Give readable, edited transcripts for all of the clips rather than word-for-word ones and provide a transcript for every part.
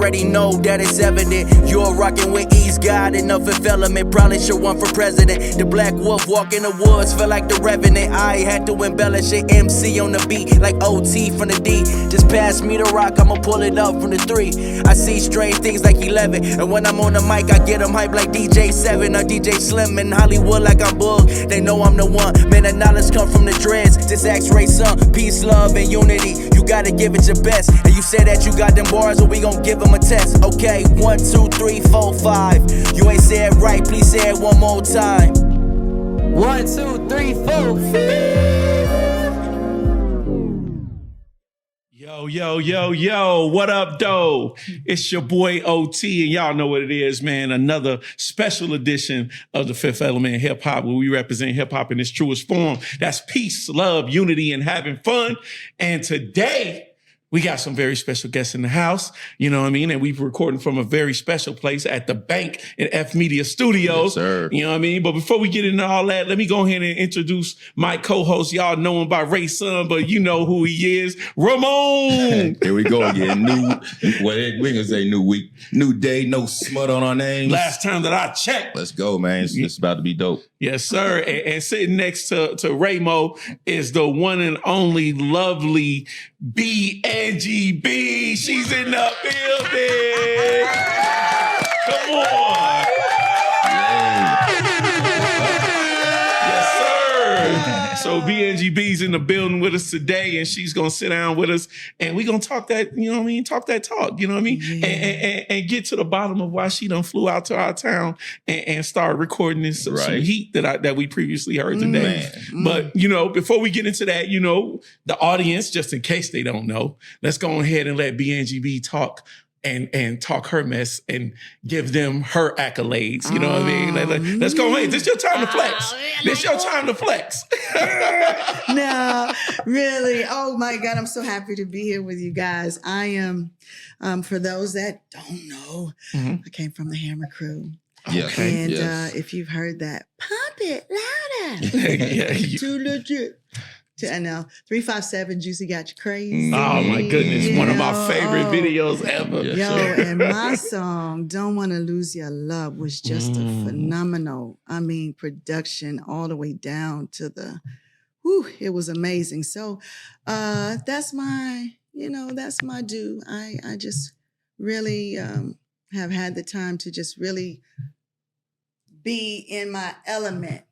already know that it's evident. You're rocking with ease, God enough if element. Probably should run for president. The black wolf walk in the woods, feel like the revenant. I had to embellish it, MC on the beat, like OT from the D. Just pass me the rock, I'ma pull it up from the 3. I see strange things like 11, and when I'm on the mic, I get them hype like DJ 7 or DJ Slim in Hollywood like I'm Bull. They know I'm the one, man, the knowledge come from the dreads. Just ask Ray Son, peace, love, and unity. You gotta give it your best, and you say that you got them bars, or we gon' give them a test. Okay, 1, 2, 3, 4, 5. You ain't said right, please say it one more time. 1, 2, 3, 4, 5. Yo, what up, though? It's your boy OT, and y'all know what it is, man. Another special edition of the Fifth Element Hip Hop, where we represent hip hop in its truest form. That's peace, love, unity, and having fun. And today, we got some very special guests in the house, you know what I mean? And we're recording from a very special place at the Bank in F Media Studios. Yes, sir. You know what I mean? But before we get into all that, let me go ahead and introduce my co-host. Y'all know him by Ray Son, but you know who he is. Ramon! Here we go again. We're going to say new week, new day, no smut on our names. Last time that I checked. Let's go, man. It's about to be dope. Yes, sir. And sitting next to Raymo is the one and only lovely ANGIE B. She's in the building. Come on. Yes, sir. So ANGIE B's in the building with us today, and she's gonna sit down with us, and we're gonna talk that, you know what I mean? Talk that talk, you know what I mean? Yeah. And get to the bottom of why she done flew out to our town and started recording this some heat that we previously heard today. But, you know, before we get into that, you know, the audience, just in case they don't know, let's go ahead and let ANGIE B talk and talk her mess and give them her accolades. You know what I mean? Let's go ahead. This is your time to flex. This is your time to flex. No, really. Oh my God, I'm so happy to be here with you guys. I am, for those that don't know, I came from the Hammer Crew. Yeah. Okay. And if you've heard that, pump it louder. Too legit. I know. 357 Juicy got you crazy. Oh my goodness. One of my favorite videos ever. And my song, Don't Wanna Lose Your Love, was just a phenomenal, production all the way down to the, it was amazing. So that's my due. I just really have had the time to just really be in my element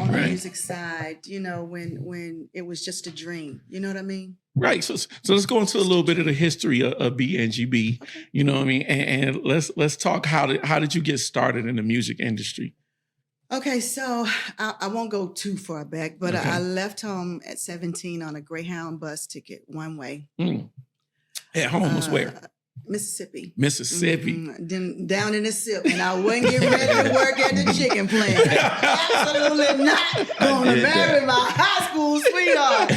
on the music side, you know, when it was just a dream. You know what I mean? Right. So let's go into a little bit of the history of ANGIE B. Okay. You know what I mean? And let's talk how did you get started in the music industry? Okay, so I won't go too far back, but I left home at 17 on a Greyhound bus ticket, one way. At home was where? Mississippi. Then down in the SIP, and I wasn't getting ready to work at the chicken plant. Absolutely not going to marry my high school sweetheart.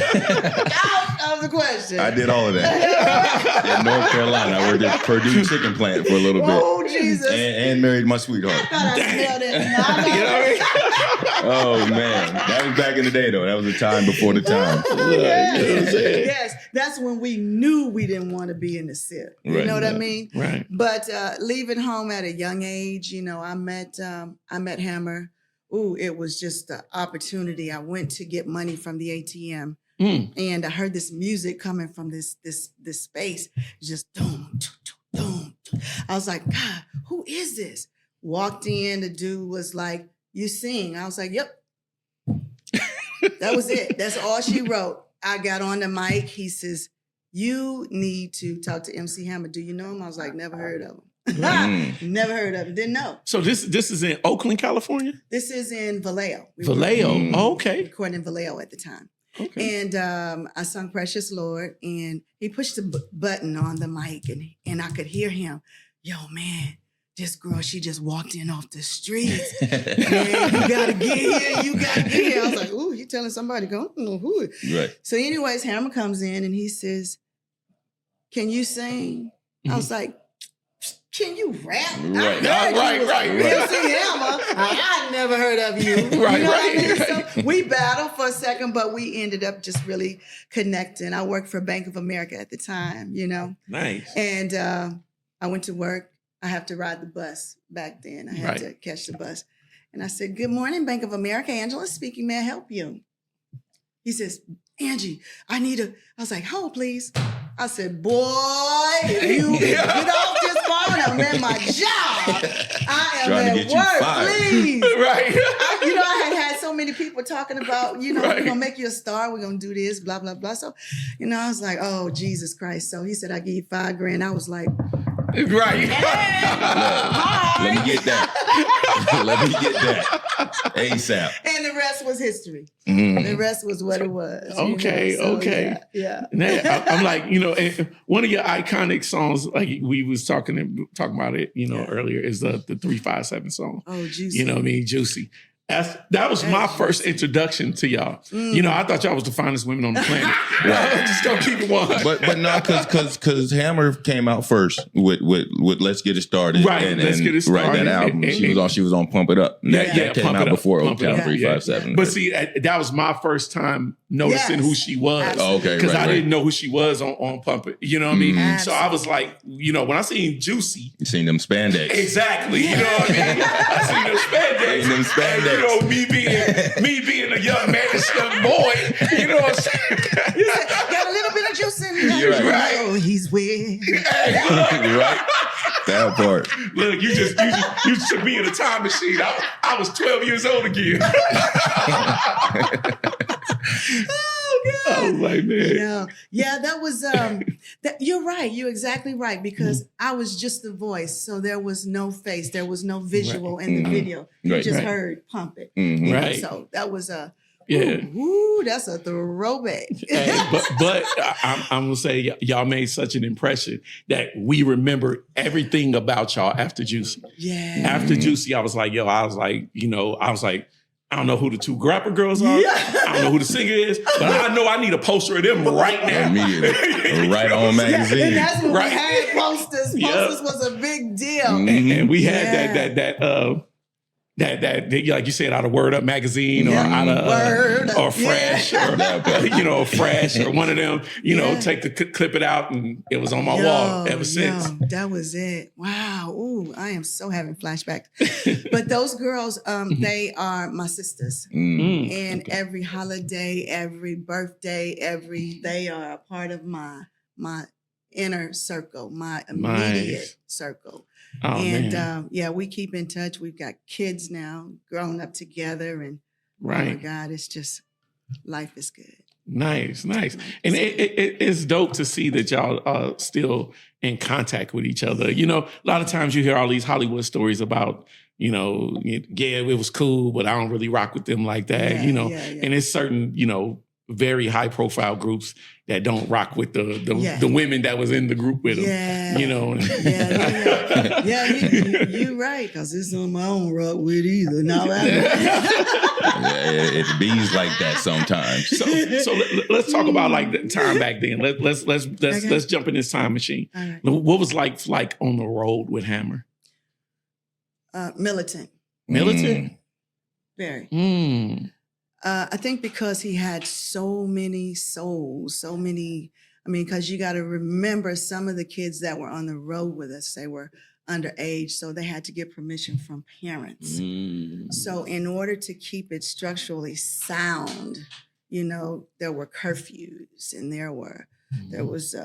Out of the question. I did all of that. In North Carolina, I worked at Purdue chicken plant for a little bit. Oh, Jesus. And married my sweetheart. I thought I smelled it. Oh, man. That was back in the day, though. That was a time before the time. Yes, that's when we knew we didn't want to be in the SIP. You know what I mean? Right. But leaving home at a young age, you know, I met Hammer. Ooh, it was just an opportunity. I went to get money from the ATM, and I heard this music coming from this space. Just boom, boom. I was like, God, who is this? Walked in. The dude was like, "You sing?" I was like, "Yep." That was it. That's all she wrote. I got on the mic. He says, "You need to talk to MC Hammer. Do you know him?" I was like, "Never heard of him." Never heard of him. Didn't know. So this is in Oakland, California? This is in Vallejo. Vallejo. Oh, okay. Recording in Vallejo at the time. Okay. And I sung Precious Lord, and he pushed the button on the mic, and I could hear him. Yo, man, this girl, she just walked in off the streets. Man, you gotta get here. You gotta get here. I was like, ooh, you telling somebody, I don't know who. Right. So anyways, Hammer comes in and he says, "Can you sing?" I was like, "Can you rap?" Right. Right. MC Hammer, I never heard of you. Right, you know right. what I mean? So we battled for a second, but we ended up just really connecting. I worked for Bank of America at the time, you know. Nice. And I went to work. I have to ride the bus back then. I had to catch the bus. And I said, "Good morning, Bank of America. Angela speaking. May I help you?" He says, "Angie, I was like, hold, please." I said, "Boy, if you get off this phone, I'm at my job. I am Trying to at get you work, fired. please." Right. I had so many people talking about, we're Right. going to make you a star. We're going to do this, blah, blah, blah. So, I was like, oh, Jesus Christ. So he said, "I give you $5,000. I was like, Right. Let me get that. Let me get that. ASAP. and the rest was history. Mhm. The rest was what it was. Okay, So, okay. Yeah. Now, I'm like, and one of your iconic songs, like we was talking about it, earlier, is the 357 song. Oh, juicy. You know what I mean? Juicy. That was my first introduction to y'all. I thought y'all was the finest women on the planet. Just don't keep it 100. But no, because Hammer came out first with Let's Get It Started. Right, Let's Get It Started. Right, that album. She was on Pump It Up. That came Pump out It Up, before Pump It Old Town Up. 357. But see, that was my first time noticing Yes. who she was. Absolutely. Okay, Because right, I right. didn't know who she was on Pump It. You know what I mean? Mhm. So I was like, when I seen Juicy, You seen them spandex. exactly. You know what I mean? I seen them spandex. Seen them spandex. And, me being a young mannish young boy, you know what I'm saying? Got a little bit of juice in there. You're right. Oh, he's weird. Right? That part. Look, you should be in a time machine. I was 12 years old again. I was like, man. Yeah, that was you're right. You're exactly right, because I was just the voice. So there was no face, there was no visual in the video. You Right, just right. heard Pump It. Mhm. You know, Right. So that was Yeah. ooh, that's a throwback. Hey, but I'm gonna say y'all made such an impression that we remember everything about y'all after Juicy. Yeah. After Juicy, I was like, I don't know who the two grapper girls are. Yeah. I don't know who the singer is, but I know I need a poster of them right now. Immediately. Right on And magazine. that's when Right. we had posters. Yeah. Posters was a big deal. And we had Yeah. that like you said, out of Word Up magazine or out Word of Up, or Fresh or Fresh or one of them, take the clip it out, and it was on my wall ever since. That was it. Wow. Ooh, I am so having flashbacks. But those girls, they are my sisters. Mm. And every holiday, every birthday, they are a part of my inner circle, my immediate Nice. circle. Oh, And man. we keep in touch. We've got kids now, grown up together, and oh my Right. God, it's just life is good. Nice. And it's dope to see that y'all are still in contact with each other. A lot of times you hear all these Hollywood stories about, it was cool, but I don't really rock with them like that, Yeah. And it's certain, very high profile groups that don't rock with the women that was in the group with them. Yeah. Yeah. You're right, because it's on my own rock with either. No, It bees like that sometimes. So let's talk about like the time back then. Let's jump in this time machine. All right. What was like on the road with Hammer? Militant, Militant? very. Mm. I think because he had so many souls, because you got to remember some of the kids that were on the road with us, they were underage, so they had to get permission from parents. Mm. So in order to keep it structurally sound, there were curfews, and there was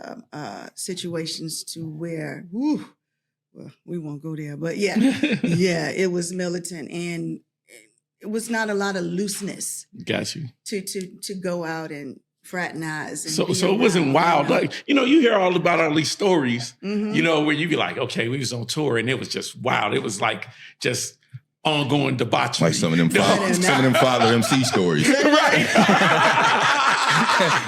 situations to where, well, we won't go there, but yeah, it was militant, and it was not a lot of looseness Got you. to go out and fraternize. And So be it wasn't around, wild. Like, you hear all about these stories, Mhm. where you be like, okay, we was on tour and it was just wild. It was like just ongoing debauchery. Like some of them father MC stories. Right.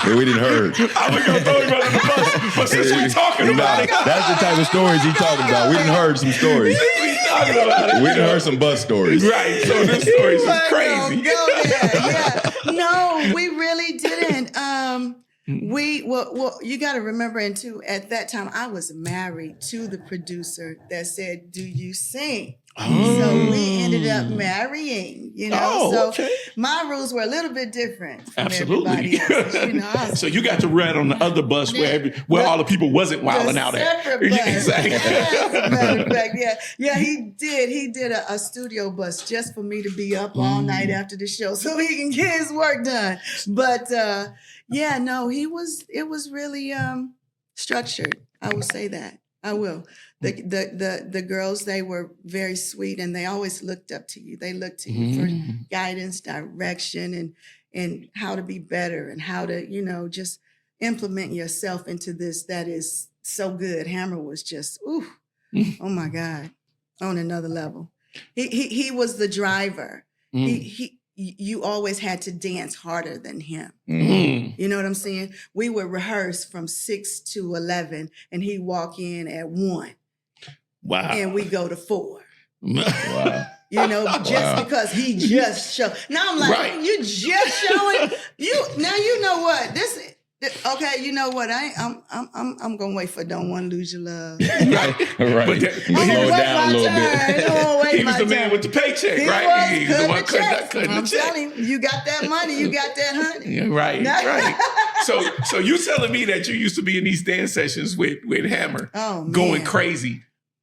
that we didn't heard. I was going to throw him under the bus, but since we're talking about it, That's the type of stories he talking about. We didn't heard some stories. we talking about it. We didn't heard some bus stories. Right. So this story is But crazy. Go there. Yeah. No, we really didn't. Well, you got to remember, and too, at that time, I was married to the producer that said, "Do you sing?" So we ended up marrying, you know. Oh, okay. So my rules were a little bit different from Absolutely. everybody else's. You know, I was, So you got to ride on the other bus where all the people wasn't wilding out at. separate bus. Exactly. As a matter of fact, yeah, he did. He did a studio bus just for me to be up all night after the show so he can get his work done. But yeah, no, it was really structured. I will say that. I will. The girls, they were very sweet and they always looked up to you. They looked to you for guidance, direction, and how to be better and how to, you know, just implement yourself into this that is so good. Hammer was just, ooh, oh my God, on another level. He was the driver. You always had to dance harder than him. You know what I'm saying? We would rehearse from 6 to 11 and he'd walk in at 1. Wow. And we go to 4. Wow. You know, just because he just showed. Now I'm like, you just showing now you know what? Okay, you know what? I'm gonna wait for Don't Want to Lose Your Love. Right. But You slow it down a little bit. He was the man with the paycheck, right? He was the one cutting the I'm check. telling you got that money, you got that honey. Yeah, right. So you telling me that you used to be in these dance sessions with Hammer, going crazy.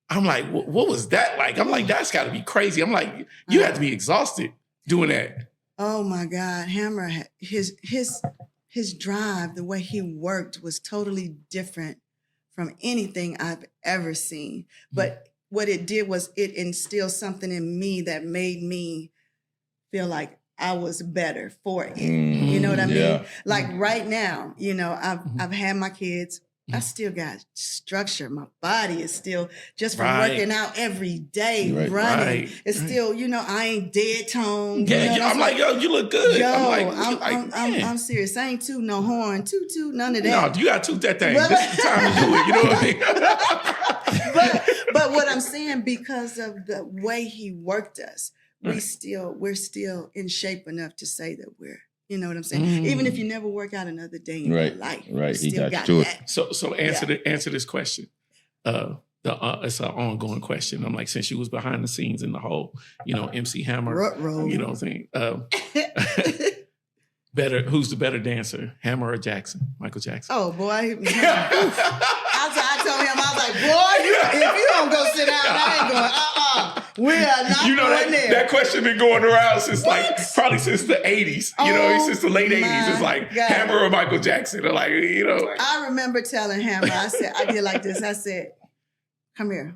I'm like, what was that like? I'm like, that's got to be crazy. I'm like, you have to be exhausted doing that. Oh my God, Hammer, his drive, the way he worked was totally different from anything I've ever seen. But what it did was it instilled something in me that made me feel like I was better for it. You know what I mean? Like right now, you know, I've had my kids. I still got structure. My body is still just from working out every day, running. It's still, you know, I ain't dead toned. Yeah, you know, I'm like, yo, you look good. I'm serious. I ain't toot no horn, toot, none of that. No, you got to toot that thing. This is the time to do it. You know what I mean? but what I'm saying, because of the way he worked us, we're still in shape enough to say that we're. You know what I'm saying? Even if you never work out another day in your life, right? You still He got to it. that. So answer this question. It's an ongoing question. I'm like, since you was behind the scenes in the whole, you know, MC Hammer, you know what I'm saying? Who's the better dancer, Hammer or Jackson? Michael Jackson. Oh boy, I told him, I was like, boy, if you don't go sit down, I ain't going. We are not going there. That question been going around since probably since the 80s. You know, since the late 80s. It's like Hammer or Michael Jackson. Or like, you know. I remember telling Hammer, I did like this. I said, come here.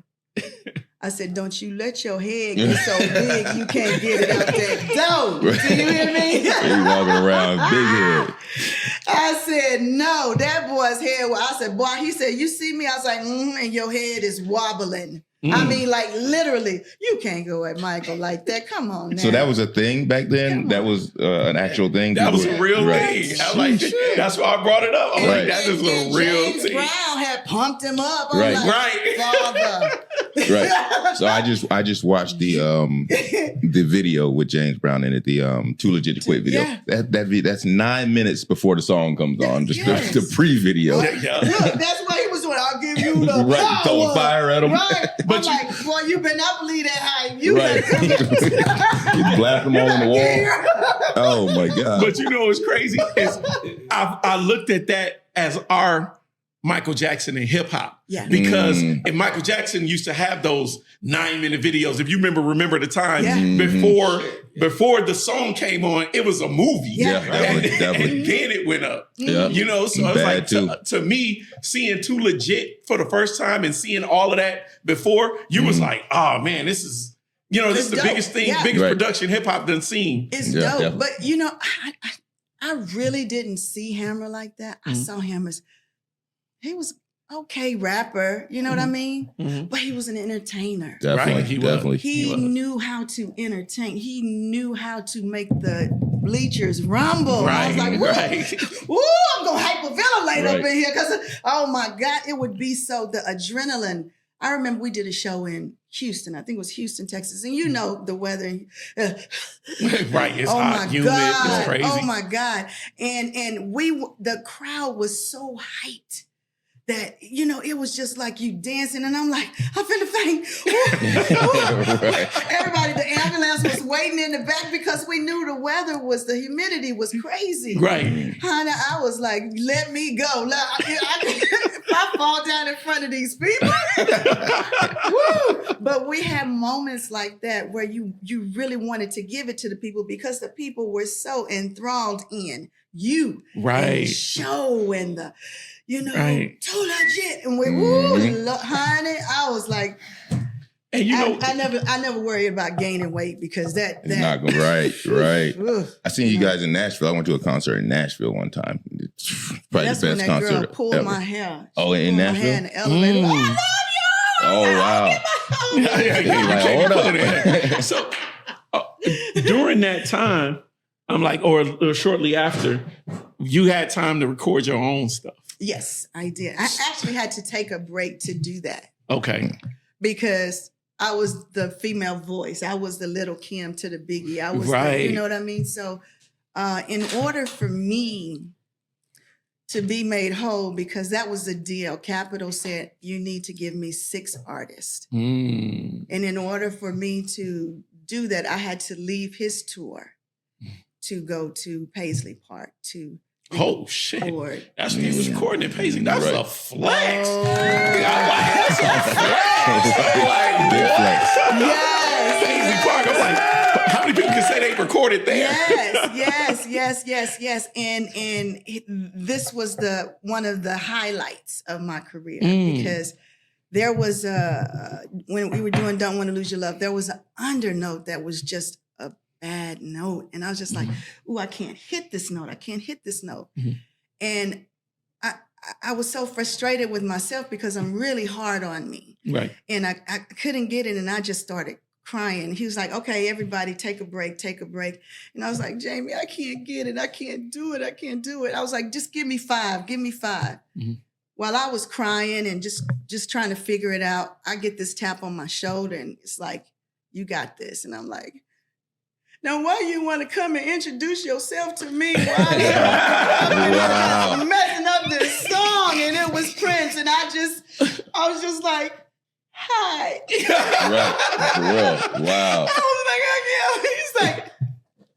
I said, don't you let your head get so big you can't get it out that door. Do you hear me? He's walking around big head. I said, no, that boy's head. I said, boy, he said, you see me? I was like, and your head is wobbling. I mean, like literally, you can't go at Michael like that. Come on now. So that was a thing back then? That was an actual thing? That was a real thing. I like that's why I brought it up. I'm like, that is a real James thing. Brown had pumped him up. I'm Right. Father. Right. So I just watched the video with James Brown in it, the Too Legit to Quit video. Yeah. That's 9 minutes before the song comes on. Just the pre-video. Look, that's what he was doing. I'll give you the power. Throwing fire at him. Right. But I'm like, boy, you better not believe that hype. You Right. He's blasting them all on the wall. Oh my God. But you know what's crazy? I looked at that as our Michael Jackson in hip hop. Yeah. Because if Michael Jackson used to have those 9-minute videos, if you remember the time before the song came on, it was a movie. Yeah. Definitely. And then it went up. Yeah. You know, so it's like to me, seeing Too Legit for the first time and seeing all of that before, you was like, oh man, this is, you know, this is the dope. biggest thing, biggest production hip hop done seen. It's dope. Definitely. But you know, I really didn't see Hammer like that. I saw him as he was okay rapper, you know what I mean? But he was an entertainer. Definitely. He knew how to entertain. He knew how to make the bleachers rumble. I was like, woo, I'm gonna hyperventilate up in here because oh my God, it would be so the adrenaline. I remember we did a show in Houston. I think it was Houston, Texas. And you know the weather. It's hot, humid, it's crazy. Oh my God. And the crowd was so hyped that, you know, it was just like you dancing, and I'm like, I'm finna faint. Right. Everybody, the ambulance was waiting in the back because we knew the humidity was crazy. Right. Honey, I was like, let me go. If I fall down in front of these people. Woo! But we had moments like that where you really wanted to give it to the people because the people were so enthralled in you. Right. And the show and the, you know, Right. too legit. And we, honey, I was like, And you know, I never worried about gaining weight because that It's not gonna, right. Ugh. I seen you guys in Nashville. I went to a concert in Nashville one time. It's probably That's the when best that girl concert pulled ever. my hair. Oh, She in pulled my hair in Nashville? the elevator. I love you. Oh, wow. yeah, you Like, can't hold put it in. So during that time, I'm like, or shortly after, you had time to record your own stuff. Yes, I did. I actually had to take a break to do that Okay. because I was the female voice. I was the little Kim to the Biggie. I was, Right. you know what I mean? So in order for me to be made whole, because that was the deal, Capitol said, you need to give me 6 artists. Mm. And in order for me to do that, I had to leave his tour to go to Paisley Park to Oh shit! record. That's when you was recording in Paisley. That's Right. a flex. Oh. I'm like, that's a flex. Like, Big flex. Yes. Paisley Park. I'm like, how many people can say they recorded there? Yes. And this was one of the highlights of my career because there was when we were doing "Don't Want to Lose Your Love," there was an undernote that was just a bad note, and I was just like, "Ooh, I can't hit this note. I can't hit this note," and I was so frustrated with myself because I'm really hard on me, Right. and I couldn't get it, and I just started crying. He was like, okay, everybody take a break. And I was like, Jamie, I can't get it. I can't do it. I was like, just give me 5. While I was crying and just trying to figure it out, I get this tap on my shoulder and it's like, you got this. And I'm like, now why you want to come and introduce yourself to me? Wow. I'm messing up this song. And it was Prince. And I was just like, hi. Right. For real. Wow. I was like, oh, yeah. He's like,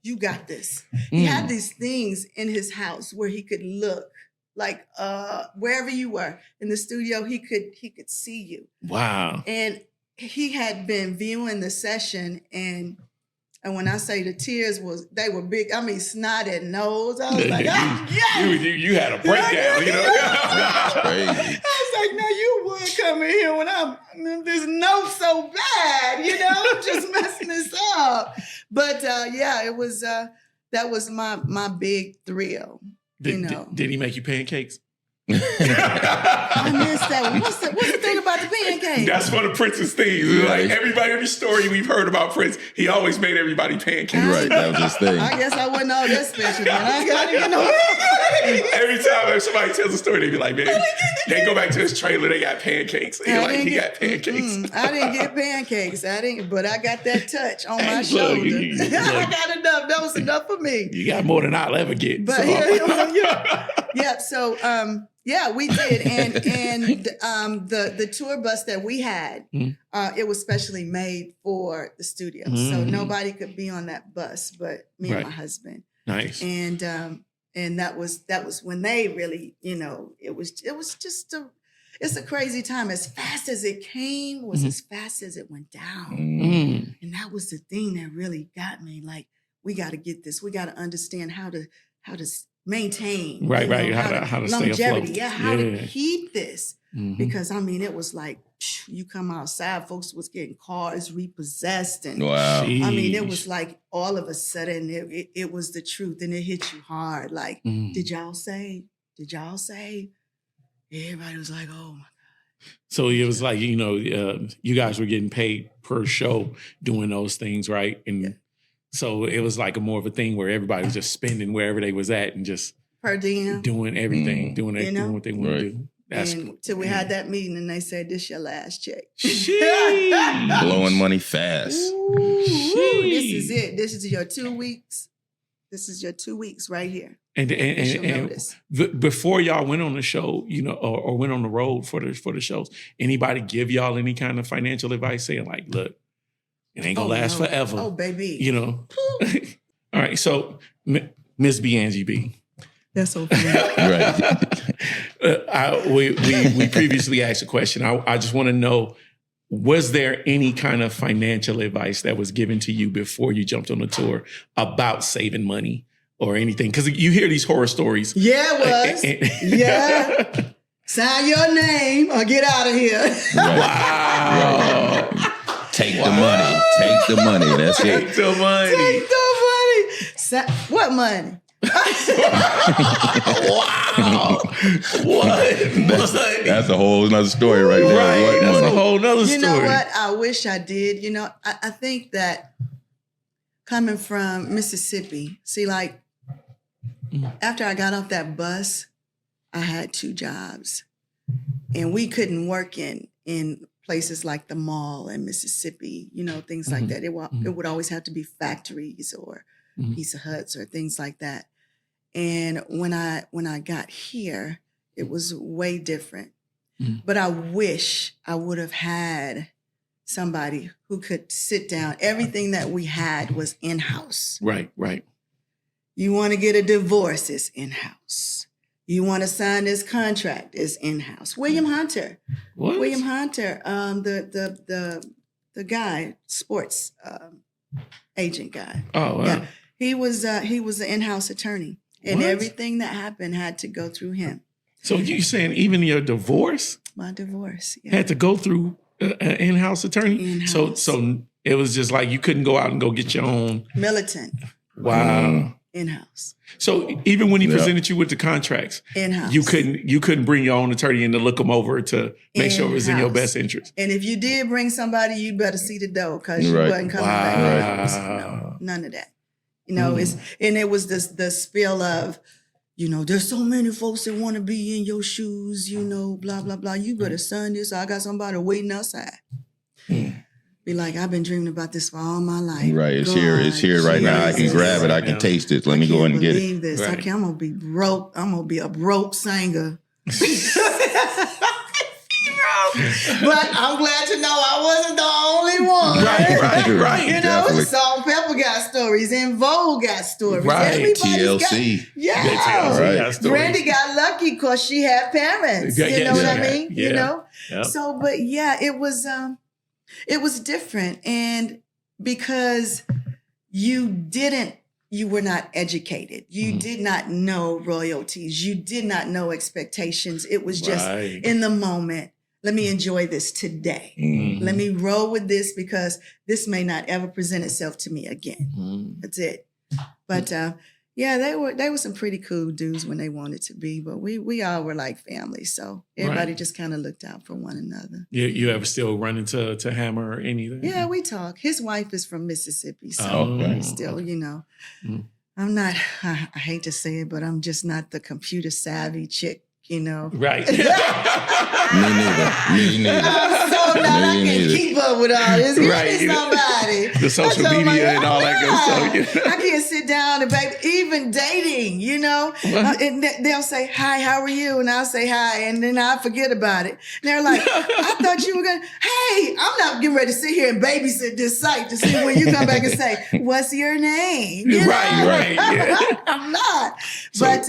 you got this. He had these things in his house where he could look like wherever you were in the studio, he could see you. Wow. And he had been viewing the session, and when I say the tears they were big. I mean, snotted nose. I was like, oh, yes. You had a breakdown, you know? That's crazy. I was like, no, you would come in here when this note so bad, you know, I'm just messing this up. But yeah, it was that was my big thrill. Did he make you pancakes? I missed that one. What's the thing about the pancake? That's one of Prince's things. Yeah. Like every story we've heard about Prince, he always made everybody pancakes. Right. That was his thing. I guess I wasn't all that special, man. I gotta get no pancake. Every time somebody tells a story, they be like, man, they go back to his trailer, they got pancakes. He got pancakes. I didn't get pancakes. But I got that touch on my Look, shoulder. look. I got enough. That was enough for me. You got more than I'll ever get. But so. yeah. So yeah, we did, and the tour bus that we had, it was specially made for the studio, so nobody could be on that bus but me and my husband. Nice. And that was when they really, you know, it was just it's a crazy time. As fast as it came was as fast as it went down, and that was the thing that really got me. Like, we got to get this. We got to understand how to maintain, right, you know, how to longevity, stay afloat. how to keep this. Mhm. Because I mean, it was like you come outside, folks was getting cars repossessed, and Wow. I mean, it Sheesh. was like all of a sudden it was the truth, and it hit you hard. Like, did y'all say? Everybody was like, oh my. So it was like, you know, you guys were getting paid per show doing those things, right? And so it was like more of a thing where everybody was just spending wherever they was at and just Per diem. doing everything, doing You know? what they want to Right. do. That's And till we had that meeting, and they said, "This your last check." Sheesh. Blowing money fast. Ooh, this is it. This is your 2 weeks. This is your 2 weeks right here. She'll and notice. before y'all went on the show, you know, or went on the road for the shows, anybody give y'all any kind of financial advice saying like, look, it ain't gonna last no. forever. Oh, baby. You know. All right. So Miss B, Angie B. That's so funny. Right. We previously asked a question. I just want to know, was there any kind of financial advice that was given to you before you jumped on the tour about saving money or anything? Because you hear these horror stories. Yeah, it was. Yeah. Sign your name or get out of here. Right. Wow. Right. Take the money. Take the money. That's Take it. the money. Take the money. What money? Wow. What? That's a whole nother story right there. Right. What That's money? a whole nother story. You know what? I wish I did. You know, I think that coming from Mississippi, see, like, after I got off that bus, I had 2 jobs. And we couldn't work in places like the mall in Mississippi, you know, things like that. It would always have to be factories or Pizza Huts or things like that. And when I got here, it was way different. But I wish I would have had somebody who could sit down. Everything that we had was in-house. Right, right. You want to get a divorce, it's in-house. You want to sign this contract, it's in-house. William Hunter. What? William Hunter, the guy, sports agent guy. Oh, wow. Yeah. He was an in-house attorney. And What? everything that happened had to go through him. So you saying even your divorce My divorce. Yeah. had to go through an in-house attorney? In-house. So it was just like you couldn't go out and go get your own. Militant. Wow. In-house. So even when he presented you with the contracts, In-house. you couldn't bring your own attorney in to look them over to make sure it was in your In-house. best interest. And if you did bring somebody, you better see the door because you Right. wasn't coming back. Wow. No, none of that. You know, it was the spill of, you know, there's so many folks that want to be in your shoes, you know, blah, blah, blah. You better sign this. I got somebody waiting outside. Be like, I've been dreaming about this for all my life. Right. It's here. It's here right now. I can Jesus. grab it. I can taste it. Let me go in and get it. Believe this. Right. I'm gonna be broke. I'm gonna be a broke singer. But I'm glad to know I wasn't the only one. Right. You know, Definitely. Salt Pepper got stories, and Vogue got stories. Right. Everybody's TLC. Got, yeah. TLC got stories. Brandy got lucky because she had parents. Yeah, You know what I yeah, mean? yeah. You know? Yep. So, but yeah, it was different. And because you were not educated. You did not know royalties. You did not know expectations. It was just Right. in the moment. Let me enjoy this today. Let me roll with this because this may not ever present itself to me again. That's it. But yeah, they were some pretty cool dudes when they wanted to be, but we all were like family. So everybody Right. just kind of looked out for one another. You ever still run into Hammer or anything? Yeah, we talk. His wife is from Mississippi, so Okay. we still, you know, I'm not, I hate to say it, but I'm just not the computer savvy chick, you know. Right. Me neither. I'm so not, I Me can neither. keep up with all this. Give Right. me somebody. The social I told my media and all that God, good stuff. I can't sit down and baby, even dating, you know. And they'll say, hi, how are you? And I'll say hi, and then I forget about it. And they're like, I thought you were going to, hey, I'm not getting ready to sit here and babysit this site to see when you come back and say, what's your name? You know? Right. Yeah. I'm not. So- But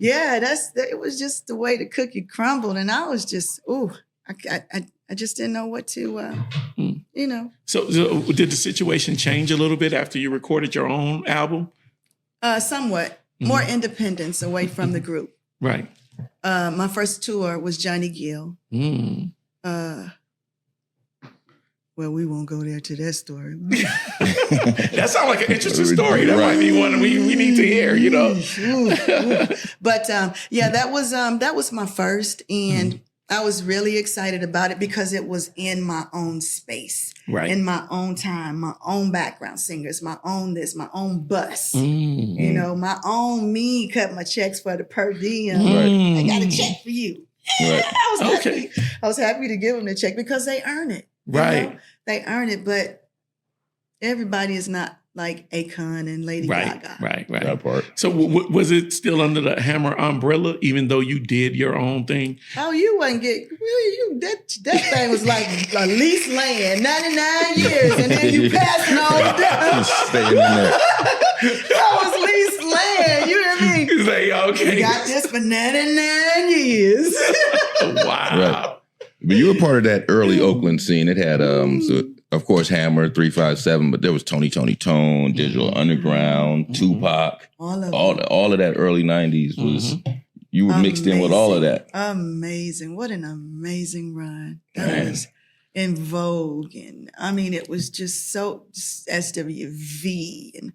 yeah, it was just the way the cookie crumbled. And I was just, I just didn't know what to, you know. So did the situation change a little bit after you recorded your own album? Somewhat. More independence away from the group. Right. My first tour was Johnny Gill. Well, we won't go there to that story. That sounds like an interesting story. That might be one we need to hear, you know. But yeah, that was my first, and I was really excited about it because it was in my own space, Right. in my own time, my own background singers, my own this, my own bus, you know, my own me cut my checks for the per diem. I got a check for you. Right. I was happy to give them the check because they earn it. you Right. know? They earn it, but everybody is not like Akon and Lady Right, Gaga. right. That part. So was it still under the Hammer umbrella, even though you did your own thing? Oh, you wasn't get that thing was like a leased land, 99 years, and then you passing on down. Staying in there. That was leased land. You hear me? It's like, okay. You got this for 99 years. Wow. Right. But you were part of that early Oakland scene. It had, so of course, Hammer, 357, but there was Tony Tone, Digital Underground, Tupac. All of that early 90s was, you were mixed in with all of that. Amazing. What an amazing run. That was in Vogue. And I mean, it was just so SWV.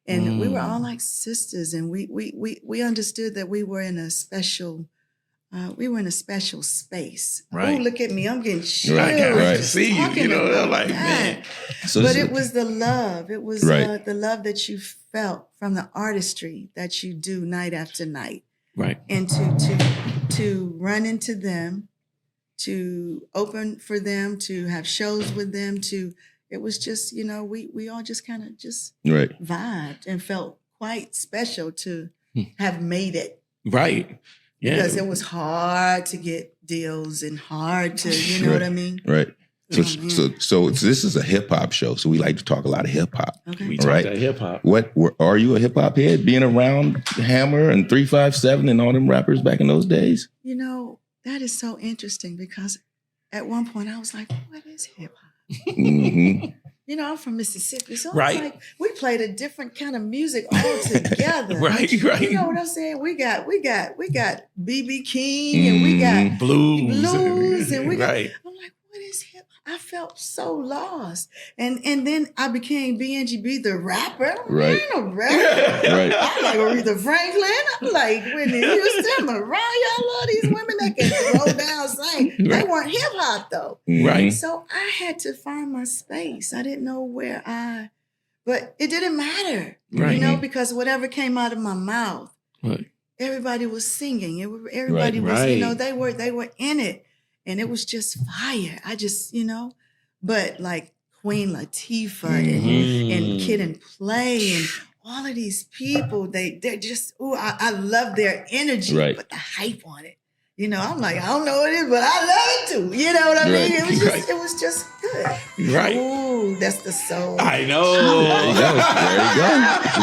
And we were all like sisters. And we understood that we were in a special space. Right. Oh, look at me. I'm getting chills. Right. just See you, talking they're about like, that. man. So But it was the love. It was Right. the love that you felt from the artistry that you do night after night. Right. And to run into them, to open for them, to have shows with them, it was just, we all just kind of just right. vibed and felt quite special to have made it. Right. Yeah. Because it was hard to get deals and hard to, you know what I mean? Right. So, Oh, so this is a hip hop show. So we like to talk a lot of hip hop. Okay. We talked Right. about hip hop. Are you a hip hop head? Being around Hammer and 357 and all them rappers back in those days? That is so interesting because at one point I was like, what is hip hop? Mm-hmm. I'm from Mississippi, so Right. I was like, we played a different kind of music altogether. Right. You know what I'm saying? We got BB King and we got Blues. and we got. Right. I'm like, what is hip? I felt so lost, and then I became BNGB the rapper. Right. I ain't no rapper. Right. I'm like Aretha Franklin. I'm like Whitney Houston, Mariah. I love these women that can throw down, sing. They Right. weren't hip hop though. Right. So I had to find my space. I didn't know but it didn't matter, Right. because whatever came out of my mouth, Right. everybody was singing. Everybody was, Right. they were in it, and it was just fire. I just, but like Queen Latifah and Kid and Play and all of these people, they're just, I love their energy, Right. but the hype on it. I'm like, I don't know what it is, but I love it too. You know what I mean? Right. It was just good. Right. Ooh, that's the soul. I know. There you go.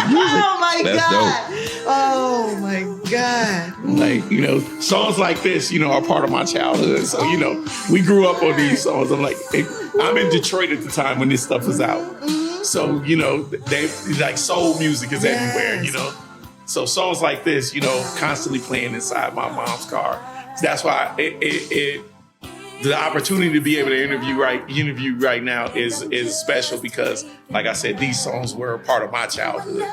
Oh my That's God. Oh my God. Like, songs like this, are part of my childhood. So, we grew up on these songs. I'm like, I'm in Detroit at the time when this stuff was out. So, they like soul music is everywhere, So songs like this, constantly playing inside my mom's car. That's why the opportunity to be able to interview right now is special because, like I said, these songs were a part of my childhood.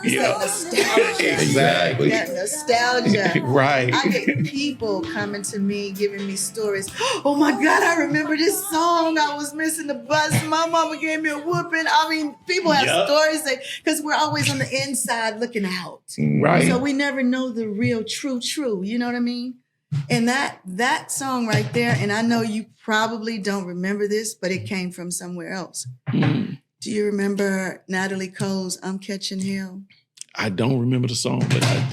That nostalgia. Exactly. That nostalgia. Right. I get people coming to me, giving me stories. Oh my God, I remember this song. I was missing the bus. My mama gave me a whooping. I mean, people have stories because we're always on the inside looking out. Right. So we never know the real true. You know what I mean? And that song right there, and I know you probably don't remember this, but it came from somewhere else. Do you remember Natalie Cole's I'm Catching Hell? I don't remember the song, but I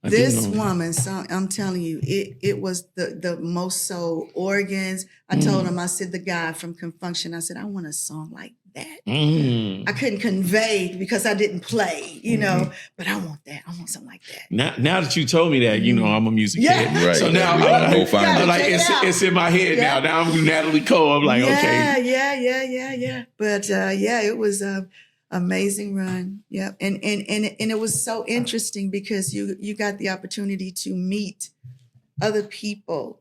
this do know. woman's song, I'm telling you, it was the most soul organs. I told him, I said, the guy from Confunction, I said, I want a song like that. I couldn't convey because I didn't play, but I want that. I want something like that. Now that you told me that, I'm a music kid. Right. So now We gotta go find it. like it's in my head now. Now I'm Natalie Cole. I'm like, okay. Yeah. But it was a amazing run. Yeah. And it was so interesting because you got the opportunity to meet other people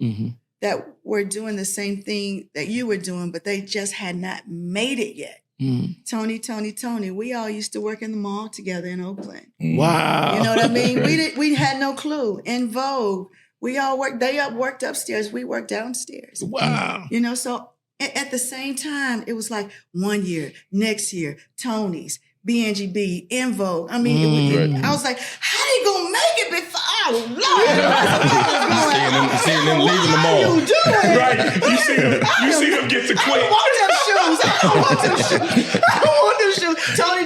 that were doing the same thing that you were doing, but they just had not made it yet. Tony. We all used to work in the mall together in Oakland. Wow. You know what I mean? We had no clue. In Vogue, we all worked. They worked upstairs. We worked downstairs. Wow. So at the same time, it was like 1 year, next year, Tony's, BNGB, In Vogue. I mean, I was like, how they gonna make it before? Oh, Lord. Seeing them leaving the mall. How you doing? Right. You see them get to I quit. don't want them shoes. I don't want them shoes. Tony,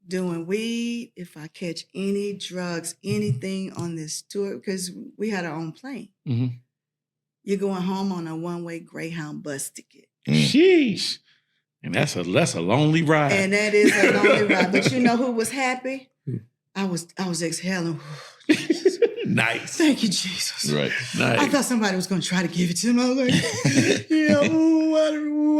doing weed, if I catch any drugs, anything on this tour, because we had our own plane. Mm-hmm. You're going home on a one-way Greyhound bus ticket. Sheesh. And that's a lonely ride. And that is a lonely ride. But you know who was happy? I was exhaling. Nice. Thank you, Jesus. Right. Nice. I thought somebody was going to try to give it to him. I was like,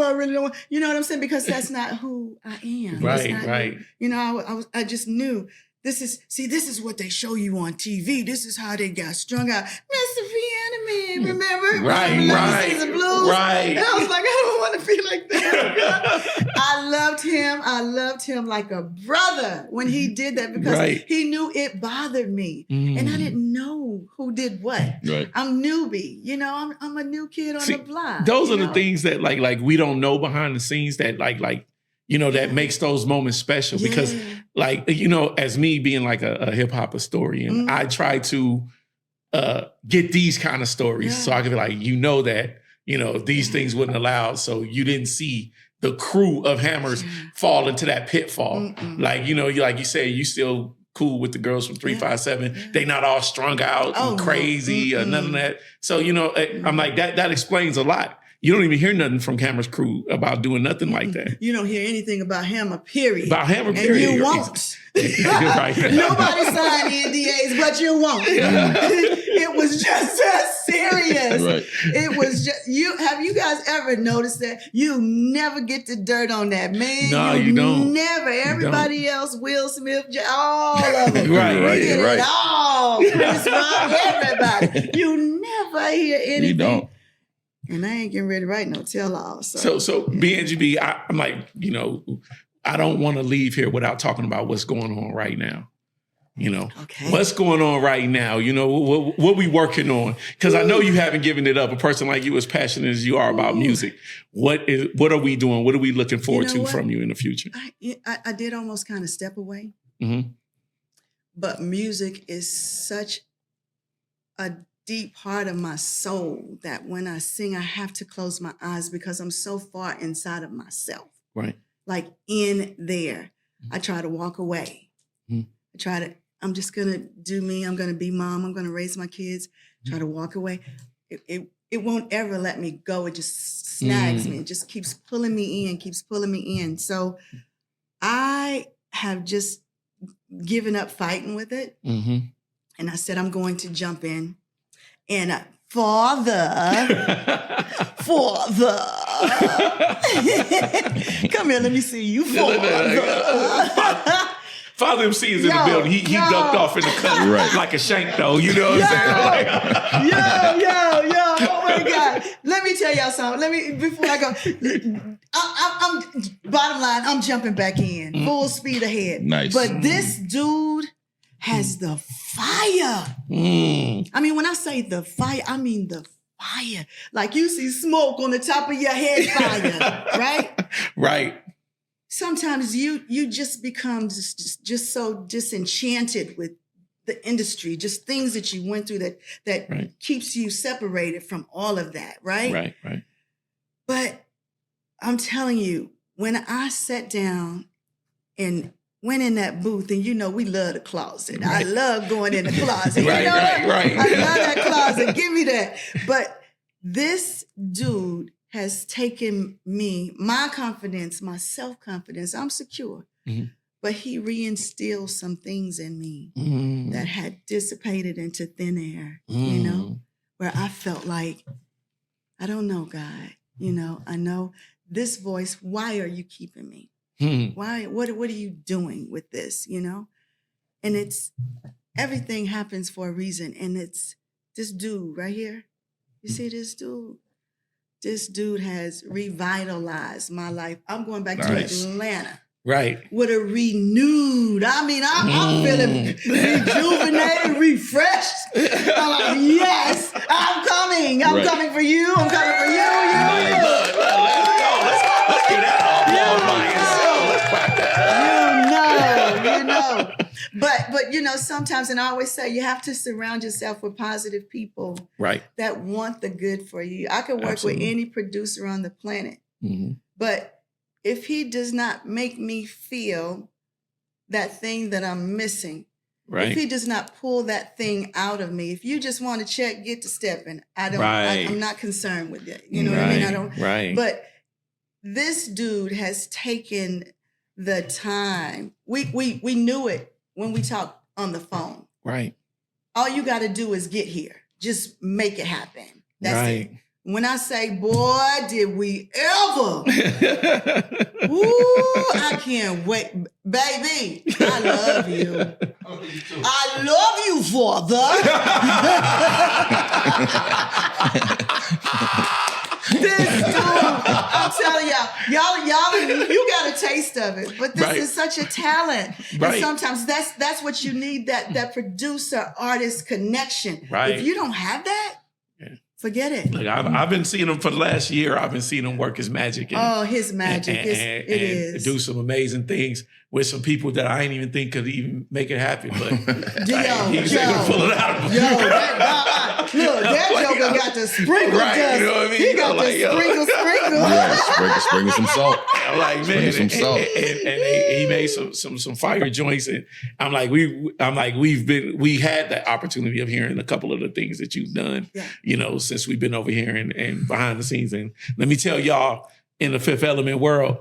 I really don't want. You know what I'm saying? Because that's not who I am. Right, That's not right. who- you know, I just knew this is what they show you on TV. This is how they got strung out. Mr. Piano Man, remember? Right, Remember right, Season Blues? right. And I was like, I don't want to be like that. I loved him like a brother when he did that because Right. he knew it bothered me. And I didn't know who did what. Right. I'm newbie, you know, I'm a new kid on See, the block. Those you are the know? things that like we don't know behind the scenes that like you know, that makes those moments special because Yeah. like, you know, as me being like a hip hop historian, I try to get these kind of stories so I can be like, you know, that, you know, these things wouldn't allow. So you didn't see the crew of Hammers fall into that pitfall. Like, you know, like you say, you still cool with the girls from 357. They not all strung out Oh, and no. crazy or none of that. So, you know, I'm like, that explains a lot. You don't even hear nothing from Hammer's crew about doing nothing like that. You don't hear anything about Hammer, period. About Hammer, and period. you won't. Right. Nobody signed NDAs, but you won't. It was just as serious. Right. It was just you. Have you guys ever noticed that you never get the dirt on that man? No, you don't. Never. Everybody else, Will Smith, all of them. Right, We right, get it right. all. Chris Rock, everybody. You never hear anything. You don't. And I ain't getting ready to write no tell-all. So So BNGB, I'm like, you know, I don't want to leave here without talking about what's going on right now. You know, Okay. what's going on right now? You know, what we working on? Because I know you haven't given it up. A person like you, as passionate as you are about music, what are we doing? What are we looking forward know to what? from you in the future? I did almost kind of step away. Mm-hmm. But music is such a deep part of my soul that when I sing, I have to close my eyes because I'm so far inside of myself. Right. Like in there. I try to walk away. I'm just going to do me. I'm going to be mom. I'm going to raise my kids. Try to walk away. It won't ever let me go. It just snags me. It just keeps pulling me in. So I have just given up fighting with it. Mm-hmm. And I said, I'm going to jump in. And Father, come here, let me see you, Father. Father MC is in the building. He ducked off in the cut Right. like a shank, though. You know what I'm saying? Yo, oh my God. Let me tell y'all something. Before I go, I'm bottom line, I'm jumping back in. Full speed ahead. Nice. But this dude has the fire. I mean, when I say the fire, I mean the fire. Like you see smoke on the top of your head fire, right? Right. Sometimes you just become just so disenchanted with the industry, just things that you went through that Right. keeps you separated from all of that, right? Right. But I'm telling you, when I sat down and went in that booth, and you know we love the closet. Right. I love going in the closet. Right, you know that? right. I love that closet. Give me that. But this dude has taken me, my confidence, my self-confidence. I'm secure. Mm-hmm. But he reinstilled some things in me Mm-hmm. that had dissipated into thin air, you know, where I felt like, I don't know, God, you know, I know this voice, why are you keeping me? Why, what are you doing with this, you know? And it's, everything happens for a reason. And it's this dude right here. You see this dude? This dude has revitalized my life. I'm going back Nice. to Atlanta. Right. With a renewed, I mean, I'm feeling rejuvenated, refreshed. I'm like, yes, I'm coming. I'm Right. coming for you. I'm coming for you. Let's get that off by yourself. Let's crack that. You know. But you know, sometimes, and I always say, you have to surround yourself with positive people Right. that want the good for you. I could work Absolutely. with any producer on the planet, Mm-hmm. but if he does not make me feel that thing that I'm missing, Right. if he does not pull that thing out of me, if you just want to check, get to stepping, I'm not concerned with it. You know what I mean? I don't. Right. But this dude has taken the time. We knew it when we talked on the phone. Right. All you got to do is get here. Just make it happen. That's it. Right. When I say, boy, did we ever? Ooh, I can't wait. Baby, I love you. I love you, father. This dude, I'm telling y'all, you got a taste of it. But this is such a talent. Right. And sometimes that's what you need, that producer artist connection. Right. If you don't have that, forget it. Look, I've been seeing him for the last year. I've been seeing him work his magic. And, his magic. And It is. do some amazing things with some people that I ain't even think could even make it happen. But he's able to pull it out. That Joker got the sprinkle dust. You know what I mean? He got the sprinkle. Yeah, sprinkle some salt. I'm like, man, some salt. And he made some fire joints, and I'm like, we had that opportunity of hearing a couple of the things that you've done, you know, since we've been over here and behind the scenes. And let me tell y'all, in the Fifth Element world,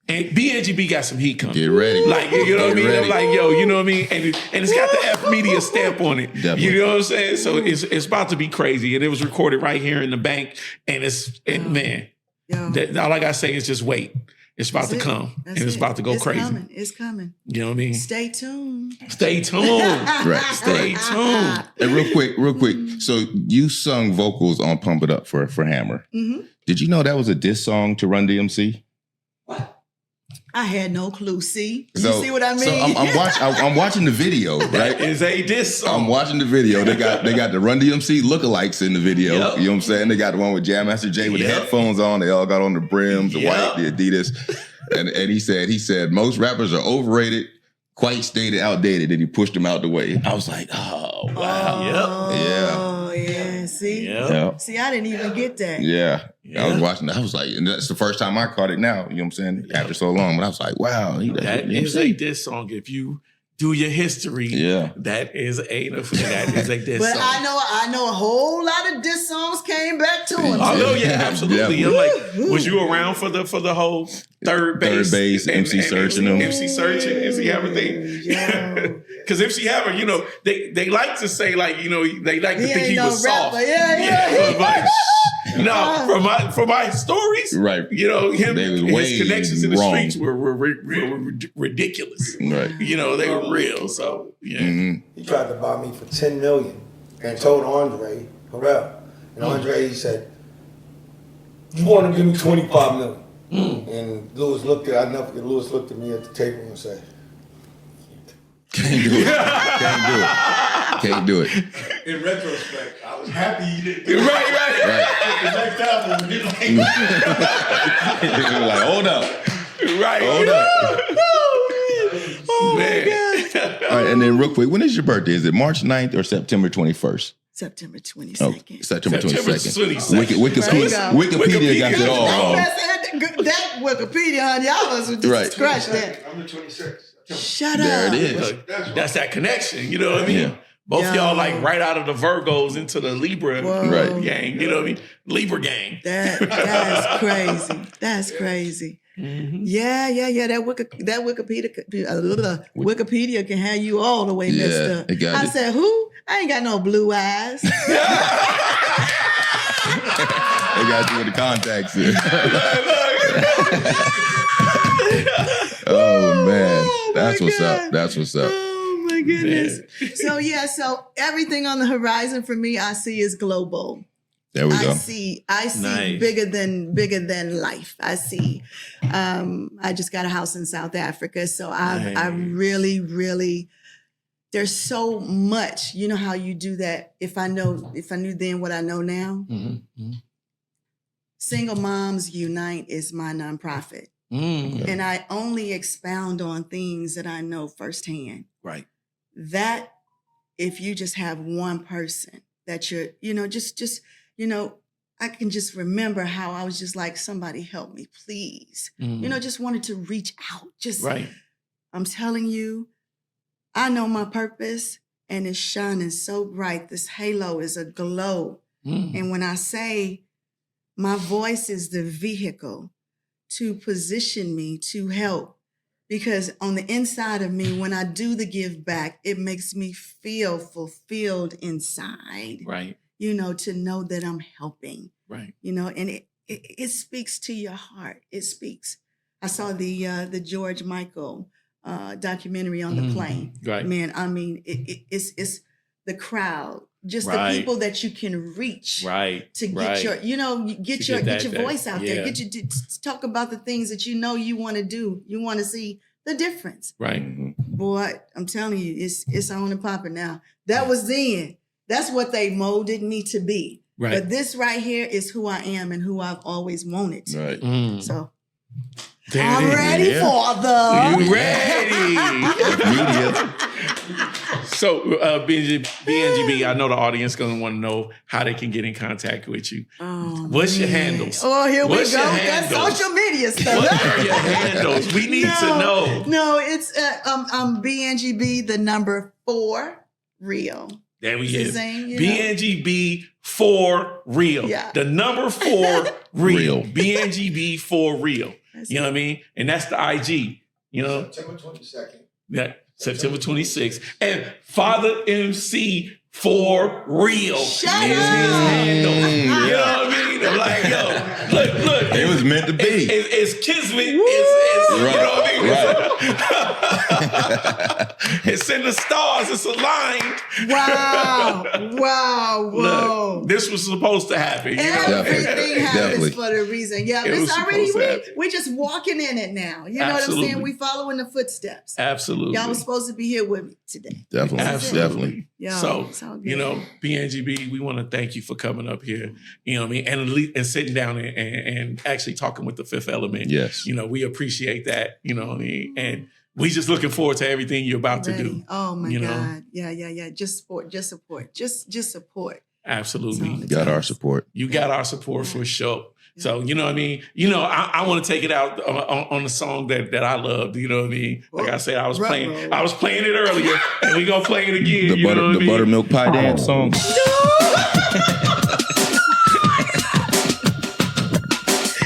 and BNGB got some heat coming. Get ready. Like, you know what I mean? Ready. I'm like, yo, you know what I mean? And it's got the F Media stamp on it. Definitely. You know what I'm saying? So it's about to be crazy. And it was recorded right here in the bank. And man, all I got to say is just wait. It's about to come. It's about to go crazy. It's coming. You know what I mean? Stay tuned. Stay tuned. Right. Stay tuned. And real quick. So you sung vocals on Pump It Up for Hammer. Mm-hmm. Did you know that was a diss song to Run DMC? I had no clue. See? You So- see what I mean? So I'm watching the video, right? Is a diss song. I'm watching the video. They got the Run DMC lookalikes in the video. Yep. You know what I'm saying? They got the one with Jam Master Jay with the headphones on. They all got on the brims, the white, the Adidas. And he said most rappers are overrated, quite stated, outdated, and he pushed them out the way. I was like, oh wow. Oh, yeah. See? Yeah. See, I didn't even get that. Yeah. I was watching that. I was like, and that's the first time I caught it now. You know what I'm saying? After so long. But I was like, wow. That is a diss song. If you do your history, that is a diss But song. I know a whole lot of diss songs came back to him. Oh no, yeah, absolutely. Yeah. I'm like, was you around for the whole third base, MC searching them, MC searching, MC Hammer thing? Because MC Hammer, you know, they like to say like, you know, they like to think he was soft. But from my stories, right? You know, his connections in the wrong. streets were ridiculous. Right. You know, they were real. So yeah. Mm-hmm. He tried to buy me for $10 million and told Andre Harrell. And Andre said, "You want to give me $25 million?" And Lewis looked at me at the table and said, Can't do it. Can't do it. in retrospect, I was happy you didn't do Right. The next album, we Like, hold up. Right. Hold up. Oh, Man. my God. All right, and then real quick, when is your birthday? Is it March 9th or September 21st? September 22nd. Oh, September 22nd. 22nd. Wikipedia got it all wrong. That Wikipedia, honey, y'all was just Right. scratch that. I'm the 26th. Shut There up. it is. That's that connection. You know what I mean? Yeah. Both y'all like right out of the Virgos into the Libra Right. gang. You know what I mean? Libra gang. That's crazy. That's crazy. Mm-hmm. Yeah. That Wikipedia can have you all the way messed Yeah, up. it got I it. said, who? I ain't got no blue eyes. They got you with the contacts in. Oh man, that's what's up. That's what's up. Oh my goodness. So everything on the horizon for me, I see is global. There we go. I see Nice. bigger than life. I see. I just got a house in South Africa, so I really. There's so much. You know how you do that. If I knew then what I know now. Mm-hmm. Single Moms Unite is my nonprofit, and I only expound on things that I know firsthand. Right. That if you just have one person that you're, I can just remember how I was just like, somebody help me, please. Mm-hmm. Just wanted to reach out. Just Right. I'm telling you, I know my purpose and it's shining so bright. This halo is a glow. And when I say my voice is the vehicle to position me to help, because on the inside of me, when I do the give back, it makes me feel fulfilled inside. Right. You know, to know that I'm helping. Right. You know, and it speaks to your heart. It speaks. I saw the George Michael documentary on the plane. Right. Man, I mean, it's the crowd, just Right. the people that you can reach. Right. To get right. your, you know, get To your get that- voice out yeah. there. Get your to talk about the things that you know you want to do. You want to see the difference. Right. Boy, I'm telling you, it's on and popping now. That was then. That's what they molded me to be. Right. But this right here is who I am and who I've always wanted. Right. So There I'm it is. ready Yeah. for the. You ready? Media. So, BNGB, I know the audience gonna want to know how they can get in contact with you. Oh, What's your man. handles? Oh, here What's we go. your That's handles? social media stuff. What are your handles? We need to know. No, it's BNGB, the number 4 real. There we It's the is. same, you know. BNGB for real. Yeah. The number 4 real. Real. BNGB for real. That's You know what I mean? And that's the IG. You know, September 22nd. that September 26th. And Father MC for real. Shut is his up. handle. You know Yeah. what I mean? I'm like, yo, look. It was meant to be. It's kismet. It's you know what I mean? It's in the stars. It's aligned. Wow. Wow. Whoa. Look, this was supposed to happen. You know? Everything Definitely. happens Definitely. for a reason. Yeah, It was it's already supposed to happen. we're just walking in it now. You know what I'm Absolutely. saying? We following the footsteps. Absolutely. Y'all was supposed to be here with me today. Definitely. Absolutely. Definitely. Yeah, So, it's all good. you know, BNGB, we want to thank you for coming up here, you know what I mean, and sitting down and actually talking with the Fifth Element. Yes. You know, we appreciate that, you know what I mean? And we just looking forward to everything you're about to Ready. do. Oh my you know? God. Yeah. Just support. Just support. Absolutely. So- Got our support. You got our support for sure. So, you know what I mean? You know, I want to take it out on the song that I loved. You know what I mean? Like I said, I was playing it earlier, and we gonna play it again. The, you know what I mean? buttermilk pie dance song.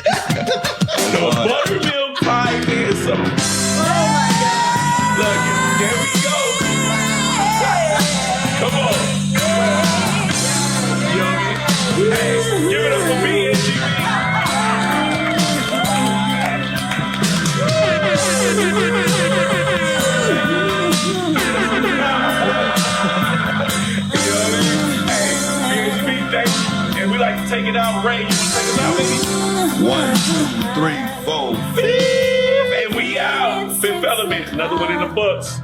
The buttermilk pie dance song. Oh my God. Look, there we go. Come on. You know what I mean? Hey, give it up for BNGB. BNGB, thank you. And we like to take it out. Ray, you want to take us out, baby? 1, 2, 3, 4. And we out. Fifth Element, another one in the books.